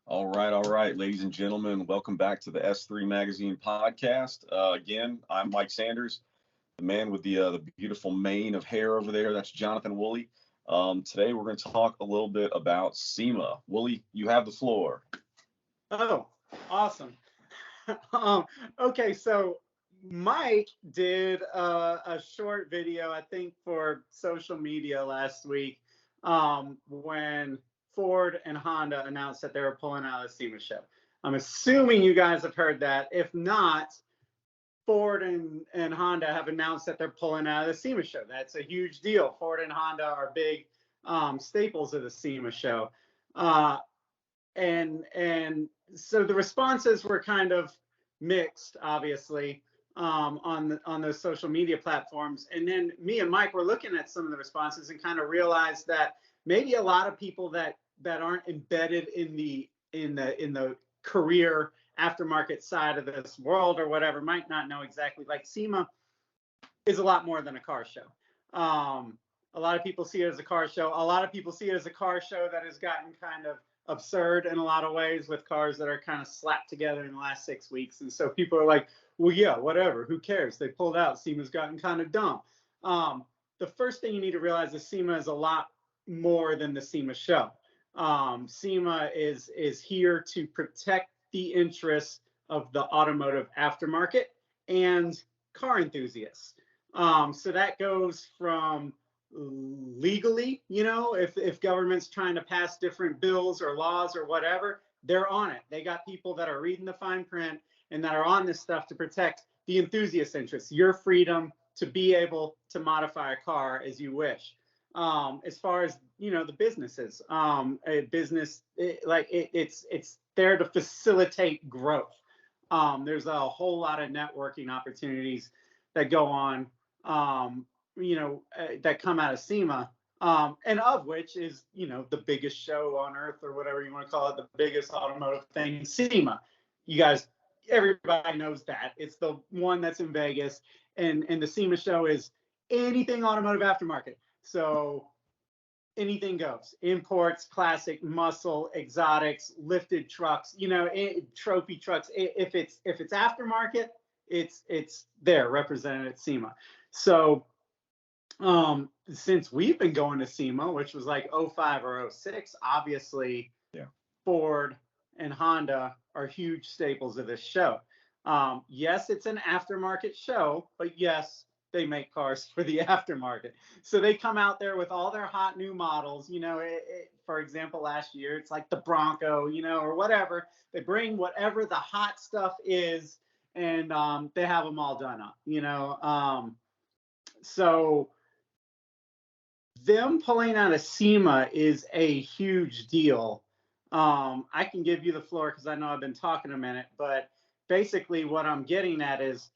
All right, ladies and gentlemen, welcome back to the S3 Magazine podcast. Again, I'm Mike Sanders, the man with the beautiful mane of hair over there. That's Jonathan Woolley. Today, we're going to talk a little bit about SEMA. Woolley, you have the floor. Oh, awesome. um, okay, so Mike did a short video, I think, for social media last week when Ford and Honda announced that they were pulling out of the SEMA show. I'm assuming you guys have heard that. If not, Ford and Honda have announced that they're pulling out of the SEMA show. That's a huge deal. Ford and Honda are big staples of the SEMA show. Uh, and so the responses were kind of mixed, obviously, on those social media platforms. And then me and Mike were looking at some of the responses and kind of realized that maybe a lot of people that aren't embedded in the career aftermarket side of this world or whatever might not know exactly. Like SEMA is a lot more than a car show. A lot of people see it as a car show. A lot of people see it as a car show that has gotten kind of absurd in a lot of ways with cars that are kind of slapped together in the last 6 weeks. And so people are like, well, yeah, whatever, who cares? They pulled out. SEMA's gotten kind of dumb. The first thing you need to realize is SEMA is a lot more than the SEMA show. SEMA is here to protect the interests of the automotive aftermarket and car enthusiasts. So that goes from legally, if government's trying to pass different bills or laws or whatever, they're on it. They got people that are reading the fine print and that are on this stuff to protect the enthusiast interests, your freedom to be able to modify a car as you wish. As far as the businesses, a business it's there to facilitate growth. There's a whole lot of networking opportunities that go on, that come out of SEMA, and of which is the biggest show on earth, or whatever you want to call it, the biggest automotive thing, SEMA. You guys, everybody knows that. It's the one that's in Vegas, and the SEMA show is anything automotive aftermarket. So anything goes. Imports, classic, muscle, exotics, lifted trucks, trophy trucks. If it's aftermarket, it's there represented at SEMA. So since we've been going to SEMA, which was like 05 or 06, obviously, yeah, Ford and Honda are huge staples of this show. Yes, it's an aftermarket show, but yes, they make cars for the aftermarket. So they come out there with all their hot new models. For example, last year, it's like the Bronco, or whatever. They bring whatever the hot stuff is, and they have them all done up, so them pulling out of SEMA is a huge deal. I can give you the floor because I know I've been talking a minute, but basically what I'm getting at is,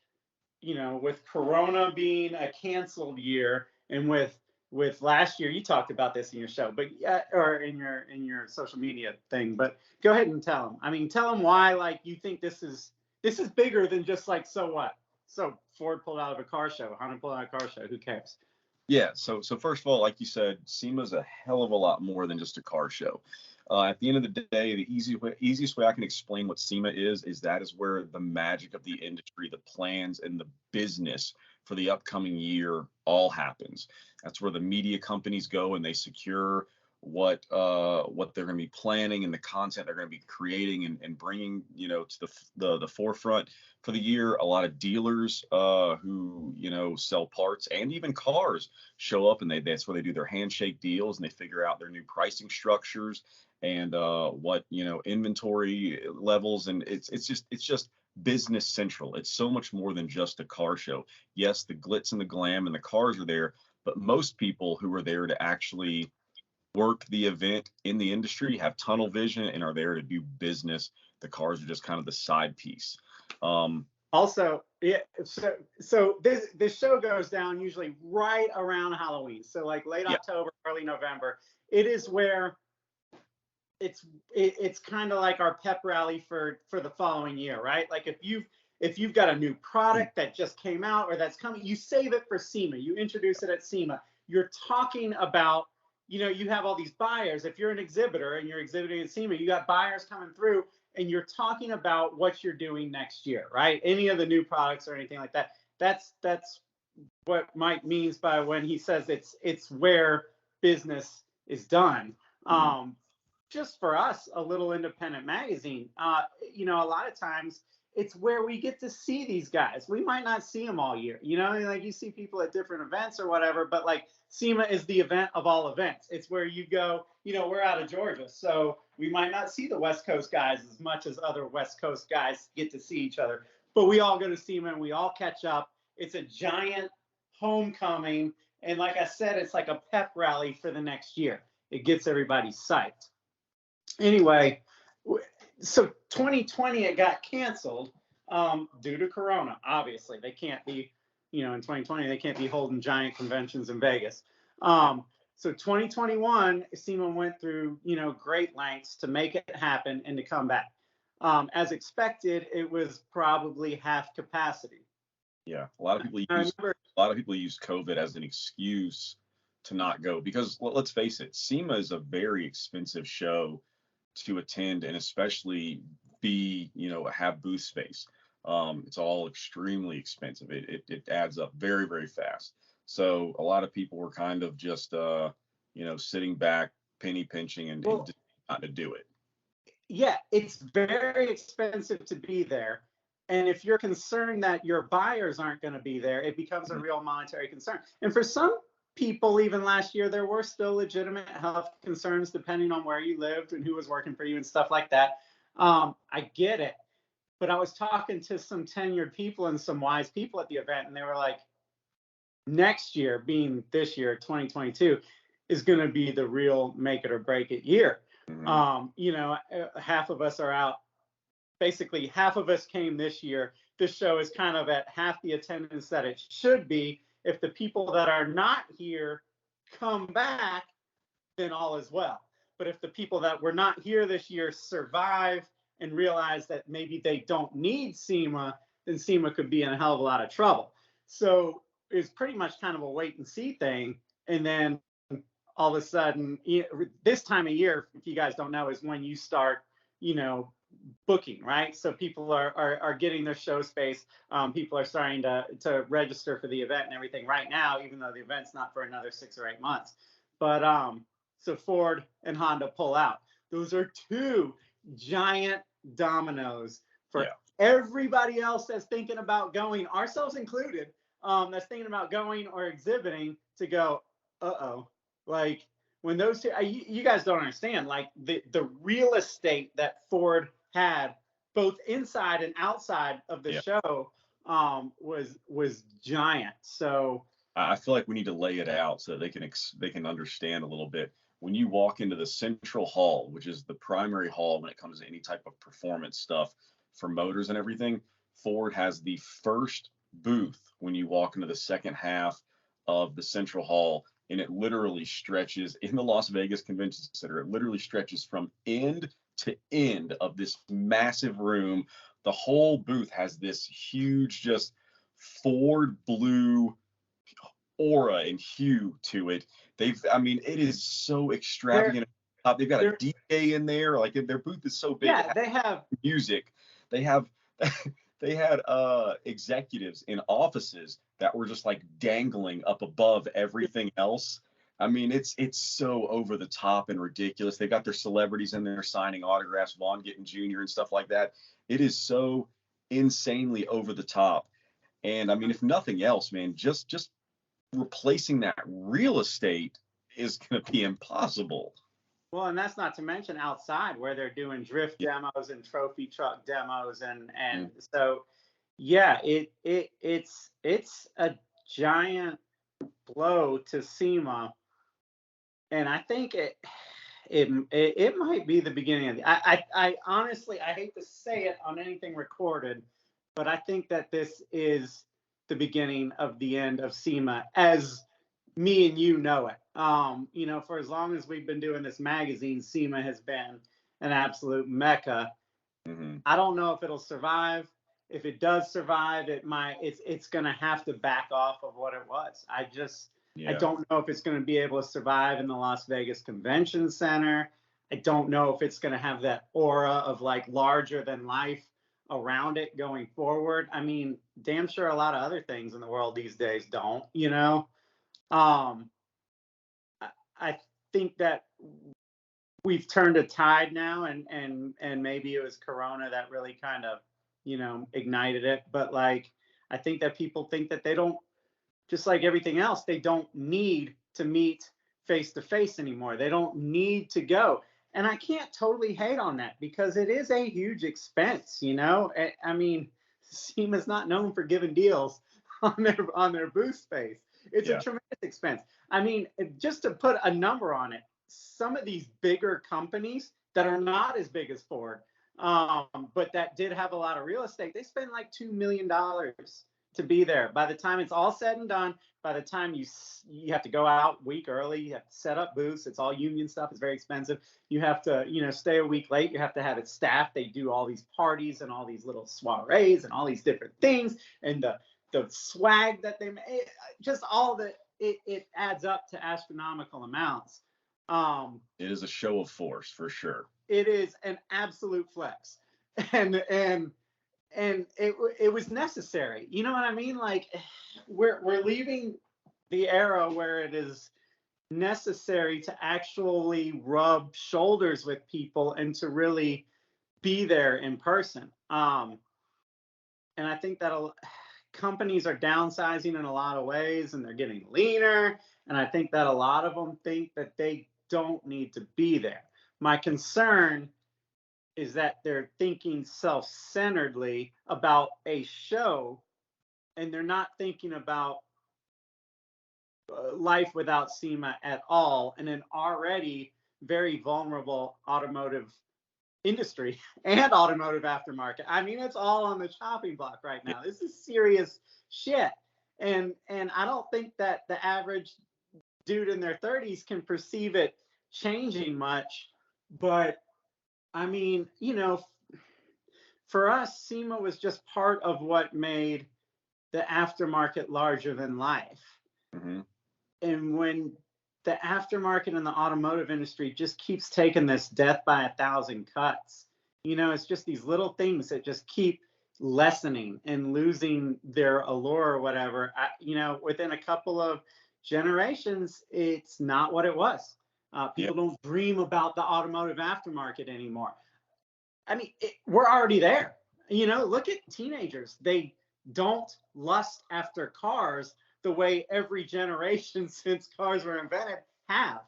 with Corona being a canceled year, and with last year, you talked about this in your show, but or in your social media thing. But go ahead and tell them. I mean, tell them why you think this is bigger than just so what? So Ford pulled out of a car show, Honda pulled out of a car show. Who cares? Yeah, so first of all, like you said, SEMA's a hell of a lot more than just a car show. At the end of the day, the easiest way I can explain what SEMA is that is where the magic of the industry, the plans, and the business for the upcoming year all happens. That's where the media companies go and they secure what they're going to be planning and the content they're going to be creating and bringing to the forefront for the year. A lot of dealers who sell parts and even cars show up, and that's where they do their handshake deals and they figure out their new pricing structures and what inventory levels, and it's just business central. It's so much more than just a car show. Yes, the glitz and the glam and the cars are there, but most people who are there to actually work the event in the industry have tunnel vision and are there to do business. The cars are just kind of the side piece. Also, yeah, so this show goes down usually right around Halloween. So like late October, early November. It is where it's kind of like our pep rally for the following year, right? Like if you've got a new product that just came out or that's coming, you save it for SEMA. You introduce it at SEMA. You're talking about you have all these buyers. If you're an exhibitor and you're exhibiting at SEMA, you got buyers coming through and you're talking about what you're doing next year, right? Any of the new products or anything like that. That's what Mike means by when he says it's where business is done. Just for us, a little independent magazine, a lot of times it's where we get to see these guys. We might not see them all year, like you see people at different events or whatever, but like SEMA is the event of all events. It's where you go, we're out of Georgia, so we might not see the West Coast guys as much as other West Coast guys get to see each other, but we all go to SEMA and we all catch up. It's a giant homecoming. And like I said, it's like a pep rally for the next year. It gets everybody psyched. Anyway, so 2020, it got canceled due to Corona. Obviously, they can't be, in 2020, they can't be holding giant conventions in Vegas. So 2021, SEMA went through, great lengths to make it happen and to come back. As expected, it was probably half capacity. Yeah, a lot of people use COVID as an excuse to not go because let's face it, SEMA is a very expensive show to attend and especially have booth space. It's all extremely expensive. It adds up very, very fast. So a lot of people were kind of just sitting back, penny pinching and just not to do it. Yeah, it's very expensive to be there. And if you're concerned that your buyers aren't going to be there, it becomes a real monetary concern. And for some people, even last year, there were still legitimate health concerns depending on where you lived and who was working for you and stuff like that. I get it. But I was talking to some tenured people and some wise people at the event, and they were like, next year, being this year, 2022, is going to be the real make it or break it year. Half of us are out. Basically, half of us came this year. This show is kind of at half the attendance that it should be. If the people that are not here come back, then all is well. But if the people that were not here this year survive and realize that maybe they don't need SEMA, then SEMA could be in a hell of a lot of trouble. So it's pretty much kind of a wait and see thing. And then all of a sudden, this time of year, if you guys don't know, is when you start, booking, right? So people are getting their show space. People are starting to register for the event and everything right now, even though the event's not for another 6 or 8 months. But so Ford and Honda pull out. Those are two giant dominoes for everybody else that's thinking about going, ourselves included, that's thinking about going or exhibiting to go, like when those two, you guys don't understand, like the real estate that Ford had both inside and outside of the show was giant. So I feel like we need to lay it out so they can understand a little bit. When you walk into the central hall, which is the primary hall when it comes to any type of performance stuff for motors and everything, Ford has the first booth when you walk into the second half of the central hall, and it literally stretches in the Las Vegas Convention Center. It literally stretches from end to end of this massive room. The whole booth has this huge, just Ford blue aura and hue to it. It is so extravagant. They've got a DJ in there. Like their booth is so big. Yeah, they have music. They have they had executives in offices that were just like dangling up above everything else. It's so over the top and ridiculous. They got their celebrities in there signing autographs, Vaughn Gittin Jr. and stuff like that. It is so insanely over the top. And if nothing else, man, just replacing that real estate is going to be impossible. Well, and that's not to mention outside where they're doing drift demos and trophy truck demos, and so it's a giant blow to SEMA, and I think it might be the beginning of I honestly, I hate to say it on anything recorded, but I think that this is the beginning of the end of SEMA as me and you know it. For as long as we've been doing this magazine, SEMA has been an absolute mecca. I don't know if it'll survive. If it does survive, it's going to have to back off of what it was. I Yeah. don't know if it's going to be able to survive in the Las Vegas Convention Center. I don't know if it's going to have that aura of like larger than life around it going forward. I mean, damn sure a lot of other things in the world these days don't, you know? Um, I think that we've turned a tide now, and maybe it was Corona that really kind of, you know, ignited it. But like, I think that people think that they don't, just like everything else, they don't need to meet face to face anymore. They don't need to go. And I can't totally hate on that because it is a huge expense, you know? I mean, SEMA's not known for giving deals on their booth space. It's a Yeah. tremendous expense. I mean, just to put a number on it, some of these bigger companies that are not as big as Ford, but that did have a lot of real estate, they spend like $2 million to be there. By the time it's all said and done, by the time you have to go out a week early, you have to set up booths. It's all union stuff. It's very expensive. You have to, you know, stay a week late. You have to have it staffed. They do all these parties and all these little soirees and all these different things. And the swag that they make, just all the, it adds up to astronomical amounts. It is a show of force for sure. It is an absolute flex. And it was necessary. You know what I mean? Like we're leaving the era where it is necessary to actually rub shoulders with people and to really be there in person. And I think that companies are downsizing in a lot of ways and they're getting leaner. And I think that a lot of them think that they don't need to be there. My concern is that they're thinking self-centeredly about a show and they're not thinking about life without SEMA at all in an already very vulnerable automotive industry and automotive aftermarket. I mean, it's all on the chopping block right now. This is serious shit. And I don't think that the average dude in their 30s can perceive it changing much. But I mean, you know, for us, SEMA was just part of what made the aftermarket larger than life. Mm-hmm. And when the aftermarket and the automotive industry just keeps taking this death by 1,000 cuts, you know, it's just these little things that just keep lessening and losing their allure or whatever. You know, within a couple of generations, it's not what it was. People don't dream about the automotive aftermarket anymore. I mean, we're already there. You know, look at teenagers. They don't lust after cars the way every generation since cars were invented have.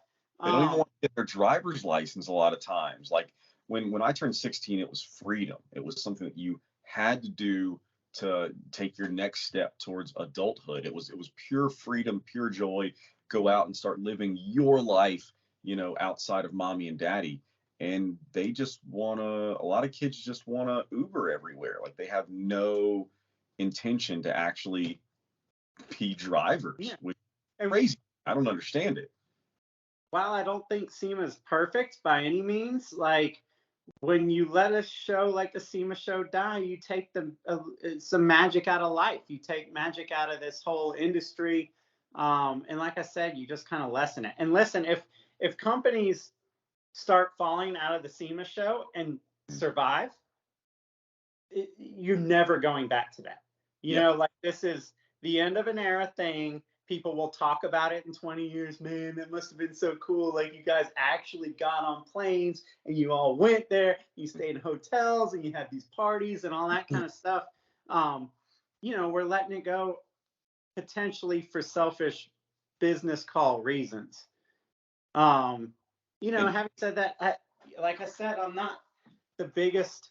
They don't even want to get their driver's license a lot of times. Like when I turned 16, it was freedom. It was something that you had to do to take your next step towards adulthood. It was pure freedom, pure joy. Go out and start living your life, you know, outside of mommy and daddy. And they just wanna, a lot of kids just wanna Uber everywhere. Like they have no intention to actually be drivers, Yeah. which is crazy. I don't understand it. While I don't think SEMA is perfect by any means, like when you let a show like the SEMA Show die, you take some magic out of life. You take magic out of this whole industry, and like I said, you just kind of lessen it. And listen, if companies start falling out of the SEMA Show and survive, you're never going back to that. You know, like this is the end of an era thing. People will talk about it in 20 years. Man, that must have been so cool. Like you guys actually got on planes and you all went there. You stayed in hotels and you had these parties and all that kind of stuff. You know, we're letting it go potentially for selfish business call reasons. You know, having said that, like I said, I'm not the biggest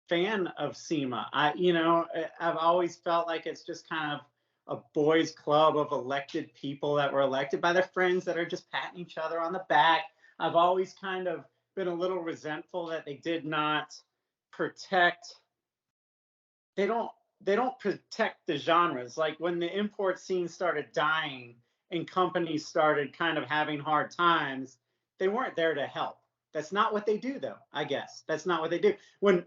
fan of SEMA. I've always felt like it's just kind of a boys club of elected people that were elected by their friends that are just patting each other on the back. I've always kind of been a little resentful that they did not protect. They don't protect the genres. Like when the import scene started dying and companies started kind of having hard times, they weren't there to help. That's not what they do, though. I guess that's not what they do. When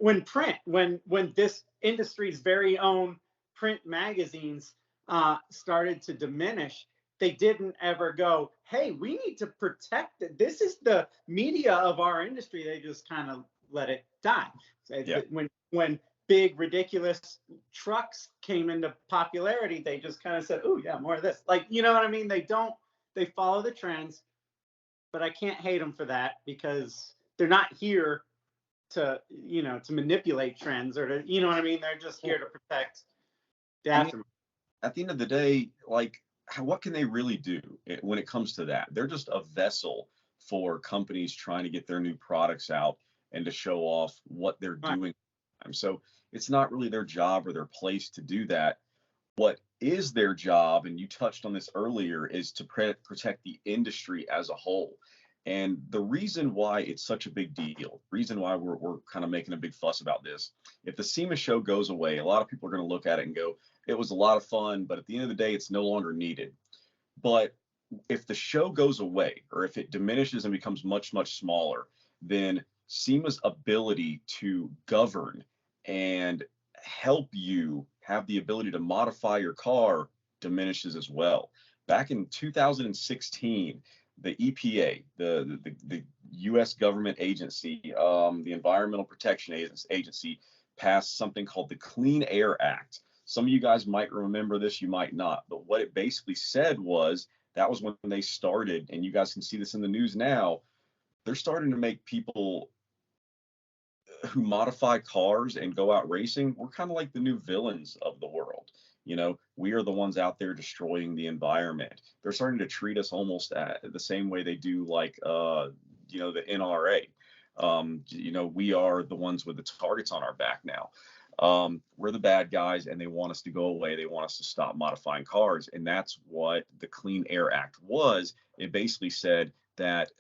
this industry's very own print magazines started to diminish, they didn't ever go, hey, we need to protect it. This is the media of our industry. They just kind of let it die. Yeah. When big ridiculous trucks came into popularity, they just kind of said, oh yeah, more of this. Like, you know what I mean? They follow the trends, but I can't hate them for that because they're not here to, to manipulate trends or to, you know what I mean? They're just here to protect the aftermarket. At the end of the day, like, what can they really do when it comes to that? They're just a vessel for companies trying to get their new products out and to show off what they're doing. So it's not really their job or their place to do that. What is their job, and you touched on this earlier, is to protect the industry as a whole. And the reason why it's such a big deal, reason why we're kind of making a big fuss about this, if the SEMA show goes away, a lot of people are going to look at it and go, it was a lot of fun, but at the end of the day, it's no longer needed. But if the show goes away, or if it diminishes and becomes much, much smaller, then SEMA's ability to govern and help you have the ability to modify your car diminishes as well. Back in 2016, the EPA, the U.S. government agency, the Environmental Protection Agency, passed something called the Clean Air Act. Some of you guys might remember this, you might not, but what it basically said was that was when they started, and you guys can see this in the news now, they're starting to make people who modify cars and go out racing, we're kind of like the new villains of the world. We are the ones out there destroying the environment. They're starting to treat us almost the same way they do, like, the NRA. We are the ones with the targets on our back now. We're the bad guys, and they want us to go away. They want us to stop modifying cars. And that's what the Clean Air Act was. It basically said that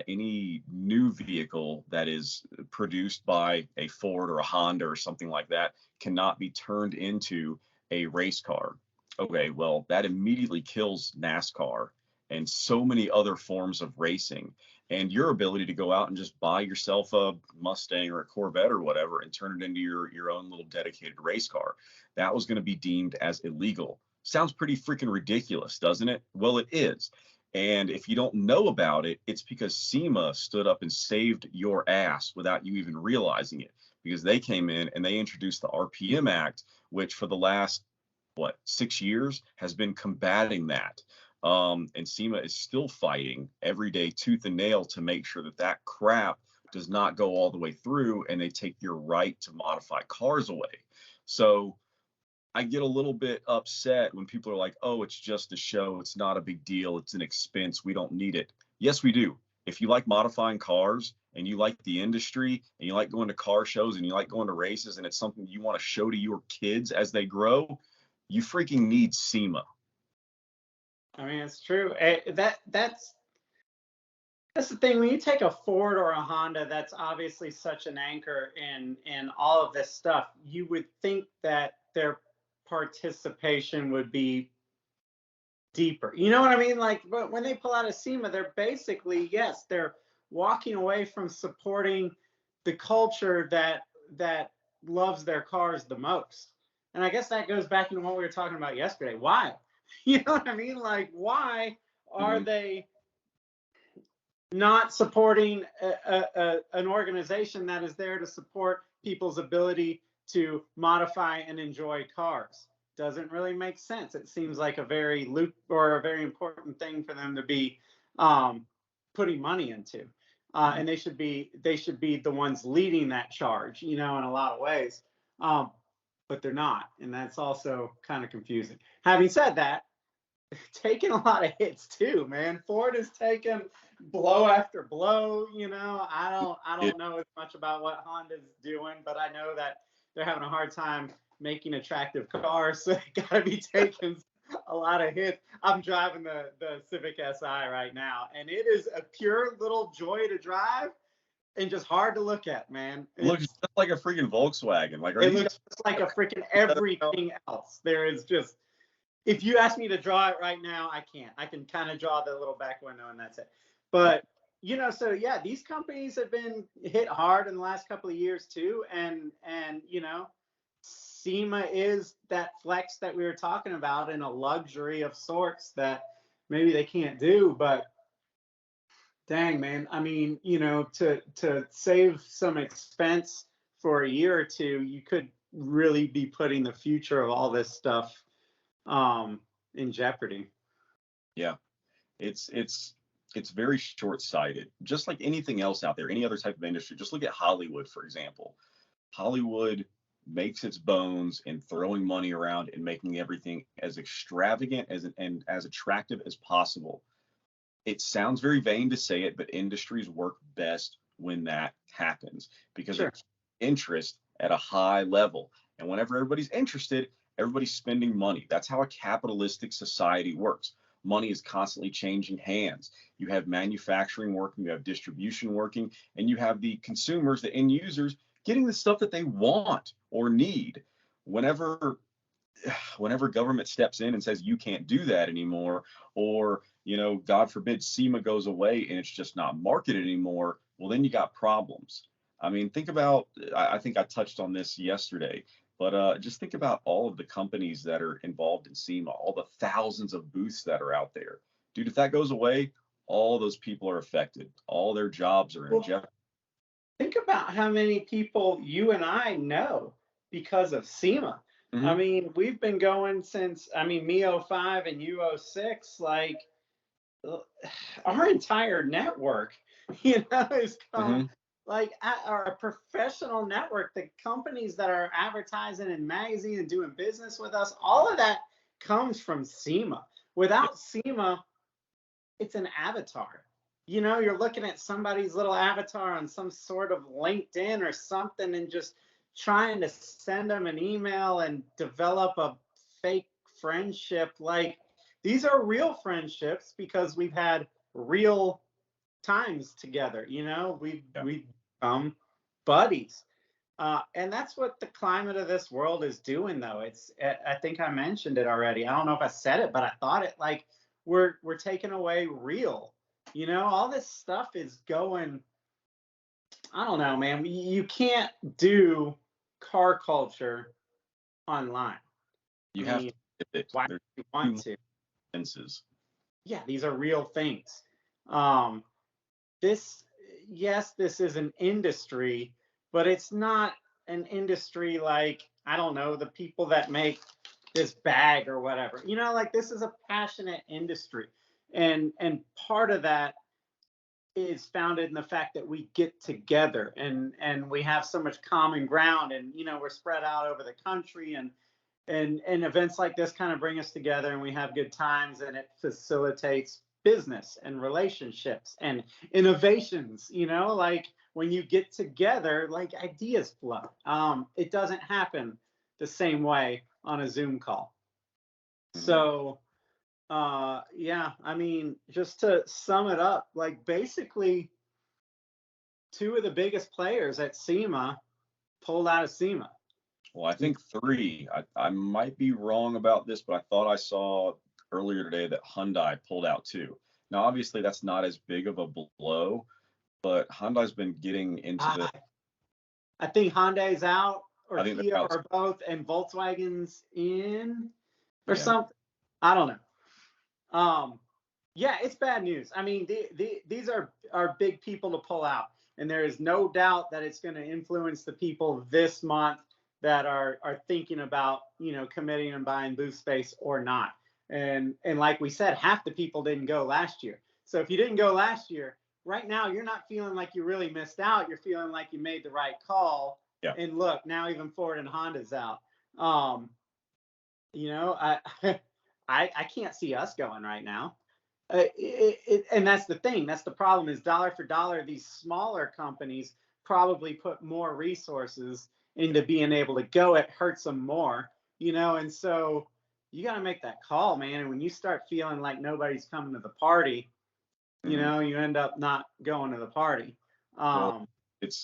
any new vehicle that is produced by a Ford or a Honda or something like that cannot be turned into a race car. Okay, well, that immediately kills NASCAR and so many other forms of racing, and your ability to go out and just buy yourself a Mustang or a Corvette or whatever and turn it into your own little dedicated race car. That was going to be deemed as illegal. Sounds pretty freaking ridiculous, doesn't it? Well, it is. And if you don't know about it, it's because SEMA stood up and saved your ass without you even realizing it, because they came in and they introduced the RPM Act, which for the last, 6 years has been combating that. And SEMA is still fighting every day, tooth and nail, to make sure that that crap does not go all the way through and they take your right to modify cars away. So I get a little bit upset when people are like, oh, it's just a show. It's not a big deal. It's an expense. We don't need it. Yes, we do. If you like modifying cars and you like the industry and you like going to car shows and you like going to races and it's something you want to show to your kids as they grow, you freaking need SEMA. I mean, it's true. That's the thing. When you take a Ford or a Honda, that's obviously such an anchor in all of this stuff. You would think that their participation would be deeper. You know what I mean? Like, but when they pull out a SEMA, they're basically, yes, they're walking away from supporting the culture that loves their cars the most. And I guess that goes back into what we were talking about yesterday. Why? You know what I mean? Like, why are they not supporting an organization that is there to support people's ability to modify and enjoy cars? Doesn't really make sense. It seems like a very a very important thing for them to be putting money into, and they should be the ones leading that charge, in a lot of ways. But they're not, and that's also kind of confusing. Having said that, taking a lot of hits too, man. Ford has taken blow after blow. I don't know as much about what Honda's doing, but I know that they're having a hard time making attractive cars, so they gotta be taking a lot of hits. I'm driving the Civic Si right now, and it is a pure little joy to drive and just hard to look at, man. It looks just like a freaking Volkswagen. Like, it looks just like a freaking everything else. There is just, if you ask me to draw it right now, I can't. I can kind of draw the little back window and that's it. But, so yeah, these companies have been hit hard in the last couple of years too. And SEMA is that flex that we were talking about, in a luxury of sorts that maybe they can't do, but dang, man. I mean, to save some expense for a year or two, you could really be putting the future of all this stuff in jeopardy. Yeah, it's very short-sighted. Just like anything else out there, any other type of industry. Just look at Hollywood, for example. Hollywood makes its bones in throwing money around and making everything as extravagant and as attractive as possible. It sounds very vain to say it, but industries work best when that happens because Sure. it's interest at a high level. And whenever everybody's interested, everybody's spending money. That's how a capitalistic society works. Money is constantly changing hands. You have manufacturing working, you have distribution working, and you have the consumers, the end users, getting the stuff that they want or need. Whenever whenever government steps in and says you can't do that anymore, or God forbid SEMA goes away and it's just not marketed anymore, well then you got problems. I mean, think about, I think I touched on this yesterday, but just think about all of the companies that are involved in SEMA, all the thousands of booths that are out there. Dude, if that goes away, all those people are affected, all their jobs are in Well, jeopardy. think about how many people you and I know because of SEMA. I Hmm. mean, we've been going since, I mean, me 05 and you 06, like our entire network, has come, Hmm. like our professional network, the companies that are advertising in magazine and doing business with us, all of that comes from SEMA. Yeah. Without SEMA, it's an avatar. You're looking at somebody's little avatar on some sort of LinkedIn or something and just trying to send them an email and develop a fake friendship. Like, these are real friendships because we've had real times together. We've Yeah. become buddies. And that's what the climate of this world is doing, though. I think I mentioned it already. I don't know if I said it, but I thought it, like, we're taking away real. All this stuff is going, I don't know, man. You can't do car culture online. I You have mean, to get it. why There's would you want too to? senses. Yeah, these are real things. Um, this, yes, this is an industry, but it's not an industry like, I don't know, the people that make this bag or whatever. Like, this is a passionate industry. And part of that is founded in the fact that we get together and we have so much common ground, and we're spread out over the country, and events like this kind of bring us together, and we have good times, and it facilitates business and relationships and innovations. Like, when you get together, like, ideas flow. It doesn't happen the same way on a Zoom call. Hmm. So yeah, I mean, just to sum it up, like, basically two of the biggest players at SEMA pulled out of SEMA. Well, I think three. I might be wrong about this, but I thought I saw earlier today that Hyundai pulled out too. Now, obviously, that's not as big of a blow, but Hyundai's been getting into the. I, I think Hyundai's out, or I think Kia, they're out. or both, and Volkswagen's in, or Yeah. something. I don't know. Yeah, it's bad news. I mean, these are big people to pull out, and there is no doubt that it's going to influence the people this month that are thinking about committing and buying booth space or not. And like we said, half the people didn't go last year. So if you didn't go last year, right now you're not feeling like you really missed out. You're feeling like you made the right call. Yeah. And look, now even Ford and Honda's out. Um, I I can't see us going right now. And that's the thing. That's the problem, is dollar for dollar, these smaller companies probably put more resources into being able to go. It hurts them more, and so you got to make that call, man. And when you start feeling like nobody's coming to the party, Hmm. you end up not going to the party. Well, Um,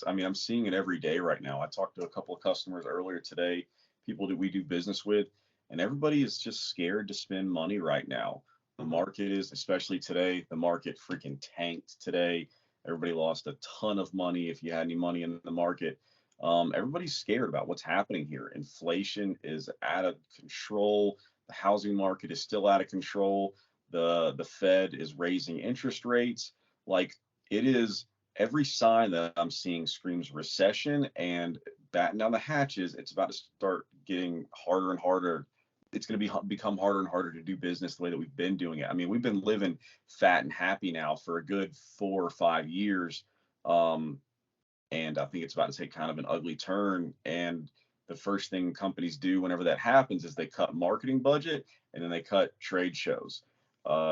I mean, I'm seeing it every day right now. I talked to a couple of customers earlier today, people that we do business with, and everybody is just scared to spend money right now. The market is, especially today, the market freaking tanked today. Everybody lost a ton of money if you had any money in the market. Everybody's scared about what's happening here. Inflation is out of control. The housing market is still out of control. The Fed is raising interest rates. Like, it is, every sign that I'm seeing screams recession and batten down the hatches. It's about to start getting harder and harder. It's going to become harder and harder to do business the way that we've been doing it. I mean, we've been living fat and happy now for a good 4 or 5 years. And I think it's about to take kind of an ugly turn. And the first thing companies do whenever that happens is they cut marketing budget and then they cut trade shows.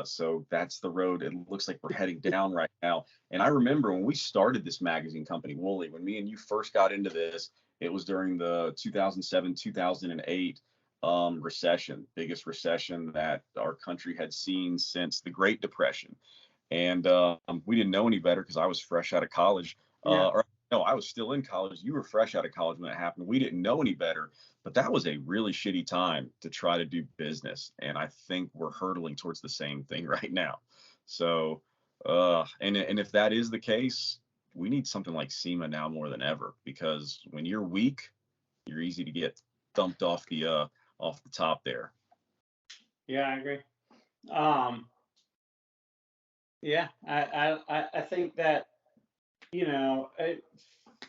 So that's the road it looks like we're heading down right now. And I remember when we started this magazine company, Wooly, when me and you first got into this, it was during the 2007, 2008 recession, biggest recession that our country had seen since the Great Depression. And we didn't know any better because I was fresh out of college. Yeah. Or no, I was still in college. You were fresh out of college when it happened. We didn't know any better, but that was a really shitty time to try to do business. And I think we're hurtling towards the same thing right now. So, and if that is the case, we need something like SEMA now more than ever, because when you're weak, you're easy to get thumped off the top there. Yeah, I agree. Yeah, I think that,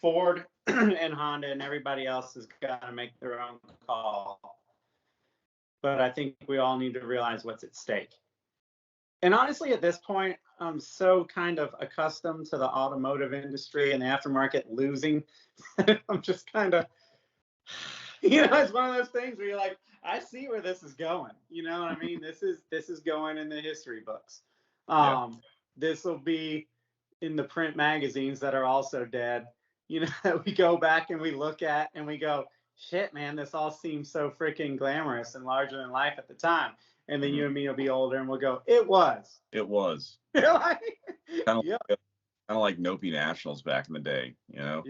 Ford and Honda and everybody else has got to make their own call. But I think we all need to realize what's at stake. And honestly, at this point, I'm so kind of accustomed to the automotive industry and the aftermarket losing. I'm just kind of, it's one of those things where you're like, I see where this is going. You know what I mean? This is going in the history books. This will be in the print magazines that are also dead. That we go back and we look at and we go, shit, man, this all seems so freaking glamorous and larger than life at the time. And then you and me will be older and we'll go, it was. It was. Kind of like Nopi Nationals back in the day, Yeah.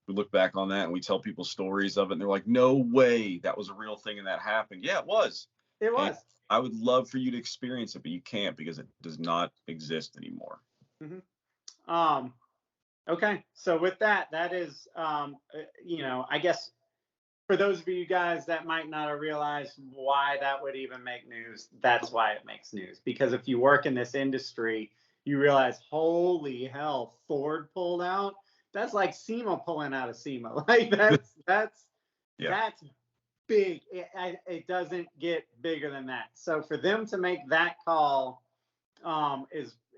We look back on that and we tell people stories of it and they're like, no way that was a real thing and that happened. Yeah, it was. It was. And I would love for you to experience it, but you can't because it does not exist anymore. Mm-hmm. Okay. So with that is, I guess for those of you guys that might not have realized why that would even make news, that's why it makes news. Because if you work in this industry, you realize, holy hell, Ford pulled out. That's like SEMA pulling out of SEMA. Like that's big. It doesn't get bigger than that. So for them to make that call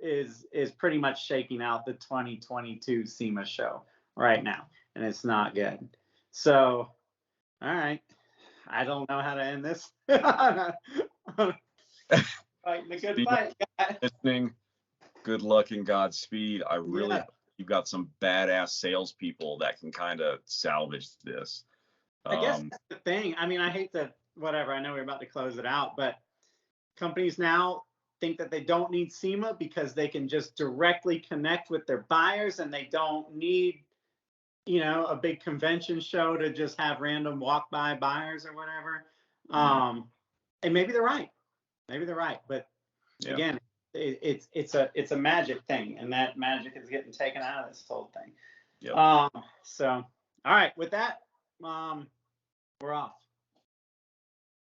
is pretty much shaking out the 2022 SEMA show right now, and it's not good. So, all right, I don't know how to end this. Fighting a good fight, guys. Listening, good luck and Godspeed. I really hope you've got some badass salespeople that can kind of salvage this. I guess that's the thing. I mean, I hate to whatever. I know we're about to close it out, but companies now think that they don't need SEMA because they can just directly connect with their buyers and they don't need, a big convention show to just have random walk by buyers or whatever. And maybe they're right. But again, it's a magic thing, and that magic is getting taken out of this whole thing. So all right, with that, we're off.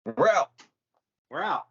We're out. We're out.